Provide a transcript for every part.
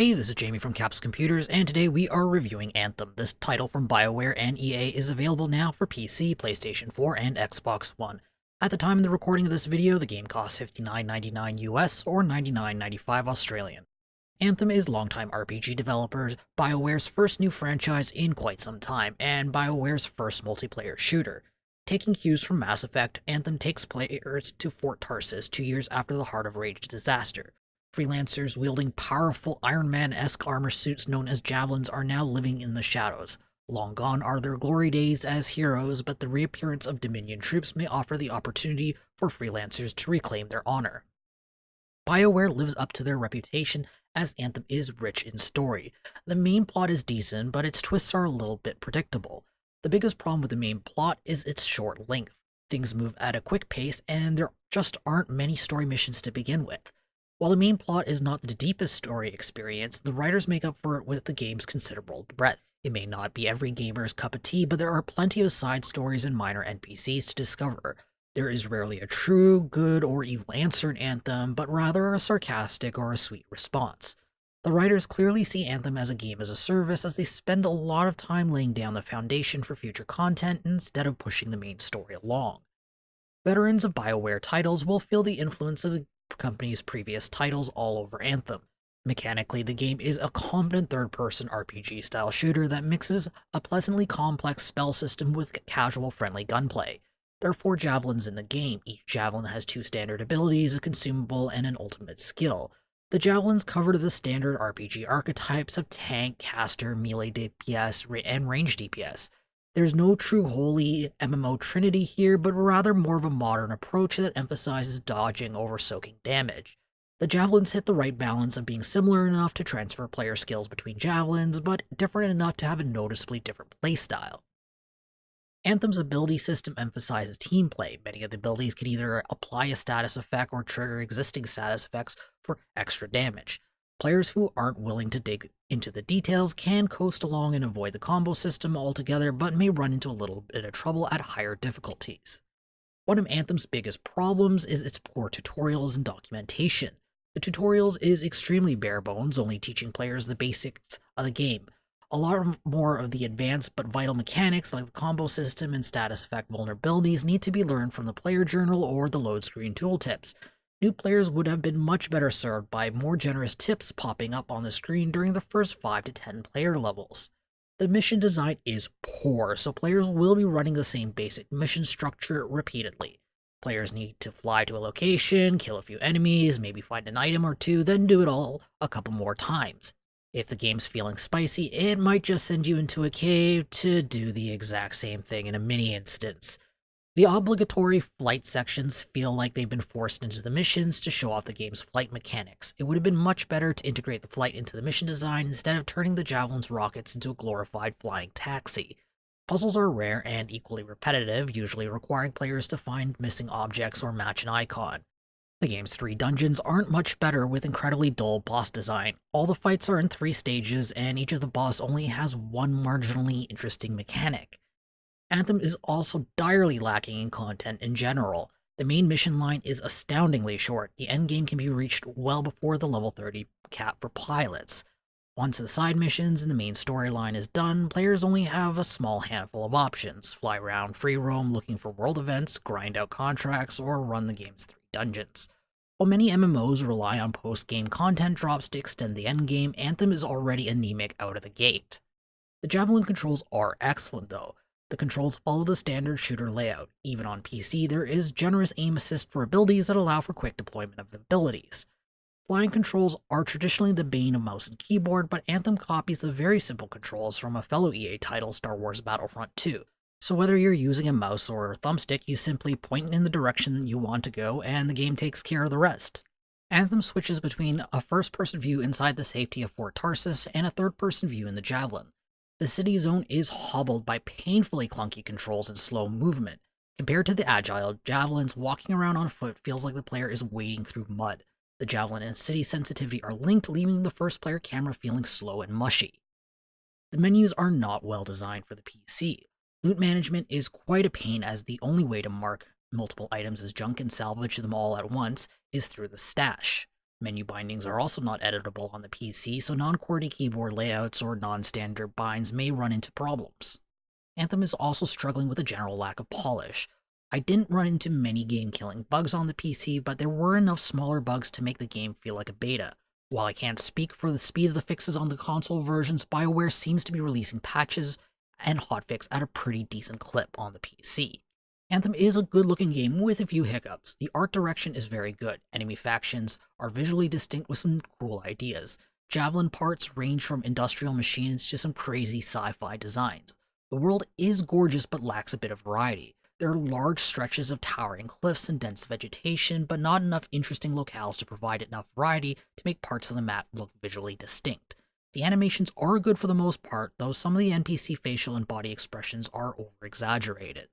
Hey, this is Jamie from Capsule Computers, and today we are reviewing Anthem. This title from Bioware and EA is available now for PC, PlayStation 4, and Xbox One. At the time of the recording of this video, the game costs $59.99 US or $99.95 Australian. Anthem is longtime RPG developers, Bioware's first new franchise in quite some time, and Bioware's first multiplayer shooter. Taking cues from Mass Effect, Anthem takes players to Fort Tarsis 2 years after the Heart of Rage disaster. Freelancers wielding powerful Iron Man-esque armor suits known as javelins are now living in the shadows. Long gone are their glory days as heroes, but the reappearance of Dominion troops may offer the opportunity for freelancers to reclaim their honor. BioWare lives up to their reputation as Anthem is rich in story. The main plot is decent, but its twists are a little bit predictable. The biggest problem with the main plot is its short length. Things move at a quick pace, and there just aren't many story missions to begin with. While the main plot is not the deepest story experience, the writers make up for it with the game's considerable breadth. It may not be every gamer's cup of tea, but there are plenty of side stories and minor NPCs to discover. There is rarely a true, good, or evil answer in Anthem, but rather a sarcastic or a sweet response. The writers clearly see Anthem as a game as a service, as they spend a lot of time laying down the foundation for future content instead of pushing the main story along. Veterans of BioWare titles will feel the influence of the company's previous titles all over Anthem. Mechanically, the game is a competent third-person RPG-style shooter that mixes a pleasantly complex spell system with casual, friendly gunplay. There are 4 javelins in the game. Each javelin has 2 standard abilities, a consumable, and an ultimate skill. The javelins cover the standard RPG archetypes of tank, caster, melee DPS, and range DPS. There's no true holy MMO trinity here, but rather more of a modern approach that emphasizes dodging over soaking damage. The javelins hit the right balance of being similar enough to transfer player skills between javelins, but different enough to have a noticeably different playstyle. Anthem's ability system emphasizes team play. Many of the abilities can either apply a status effect or trigger existing status effects for extra damage. Players who aren't willing to dig into the details can coast along and avoid the combo system altogether, but may run into a little bit of trouble at higher difficulties. One of Anthem's biggest problems is its poor tutorials and documentation. The tutorials is extremely bare bones, only teaching players the basics of the game. A lot more of the advanced but vital mechanics like the combo system and status effect vulnerabilities need to be learned from the player journal or the load screen tooltips. New players would have been much better served by more generous tips popping up on the screen during the first 5 to 10 player levels. The mission design is poor, so players will be running the same basic mission structure repeatedly. Players need to fly to a location, kill a few enemies, maybe find an item or two, then do it all a couple more times. If the game's feeling spicy, it might just send you into a cave to do the exact same thing in a mini-instance. The obligatory flight sections feel like they've been forced into the missions to show off the game's flight mechanics. It would have been much better to integrate the flight into the mission design instead of turning the Javelin's rockets into a glorified flying taxi. Puzzles are rare and equally repetitive, usually requiring players to find missing objects or match an icon. The game's 3 dungeons aren't much better with incredibly dull boss design. All the fights are in 3 stages, and each of the boss only has one marginally interesting mechanic. Anthem is also direly lacking in content in general. The main mission line is astoundingly short. The endgame can be reached well before the level 30 cap for pilots. Once the side missions and the main storyline is done, players only have a small handful of options: fly around, free roam, looking for world events, grind out contracts, or run the game's 3 dungeons. While many MMOs rely on post-game content drops to extend the endgame, Anthem is already anemic out of the gate. The Javelin controls are excellent though. The controls follow the standard shooter layout. Even on PC, there is generous aim assist for abilities that allow for quick deployment of abilities. Flying controls are traditionally the bane of mouse and keyboard, but Anthem copies the very simple controls from a fellow EA title, Star Wars Battlefront 2. So whether you're using a mouse or a thumbstick, you simply point in the direction you want to go, and the game takes care of the rest. Anthem switches between a first-person view inside the safety of Fort Tarsis and a third-person view in the Javelin. The city zone is hobbled by painfully clunky controls and slow movement. Compared to the agile javelins, walking around on foot feels like the player is wading through mud. The javelin and city sensitivity are linked, leaving the first player camera feeling slow and mushy. The menus are not well designed for the PC. Loot management is quite a pain, as the only way to mark multiple items as junk and salvage them all at once is through the stash. Menu bindings are also not editable on the PC, so non-QWERTY keyboard layouts or non-standard binds may run into problems. Anthem is also struggling with a general lack of polish. I didn't run into many game-killing bugs on the PC, but there were enough smaller bugs to make the game feel like a beta. While I can't speak for the speed of the fixes on the console versions, Bioware seems to be releasing patches and hotfix at a pretty decent clip on the PC. Anthem is a good-looking game with a few hiccups. The art direction is very good, enemy factions are visually distinct with some cool ideas. Javelin parts range from industrial machines to some crazy sci-fi designs. The world is gorgeous but lacks a bit of variety. There are large stretches of towering cliffs and dense vegetation, but not enough interesting locales to provide enough variety to make parts of the map look visually distinct. The animations are good for the most part, though some of the NPC facial and body expressions are over-exaggerated.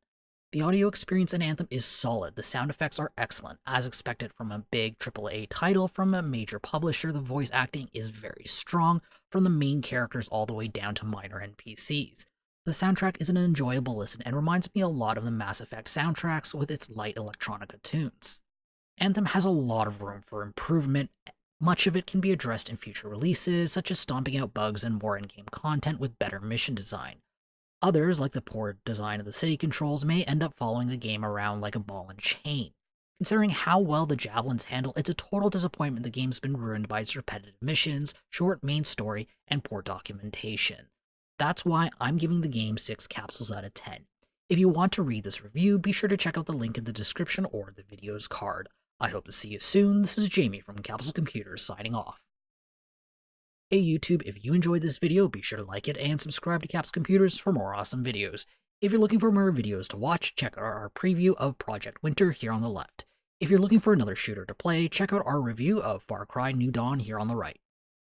The audio experience in Anthem is solid, the sound effects are excellent. As expected from a big AAA title from a major publisher, the voice acting is very strong, from the main characters all the way down to minor NPCs. The soundtrack is an enjoyable listen and reminds me a lot of the Mass Effect soundtracks with its light electronica tunes. Anthem has a lot of room for improvement. Much of it can be addressed in future releases, such as stomping out bugs and more in-game content with better mission design. Others, like the poor design of the city controls, may end up following the game around like a ball and chain. Considering how well the Javelins handle, it's a total disappointment the game's been ruined by its repetitive missions, short main story, and poor documentation. That's why I'm giving the game 6 capsules out of 10. If you want to read this review, be sure to check out the link in the description or the video's card. I hope to see you soon. This is Jamie from Capsule Computers signing off. Hey YouTube, if you enjoyed this video, be sure to like it and subscribe to Capsule Computers for more awesome videos. If you're looking for more videos to watch, check out our preview of Project Winter here on the left. If you're looking for another shooter to play, check out our review of Far Cry New Dawn here on the right.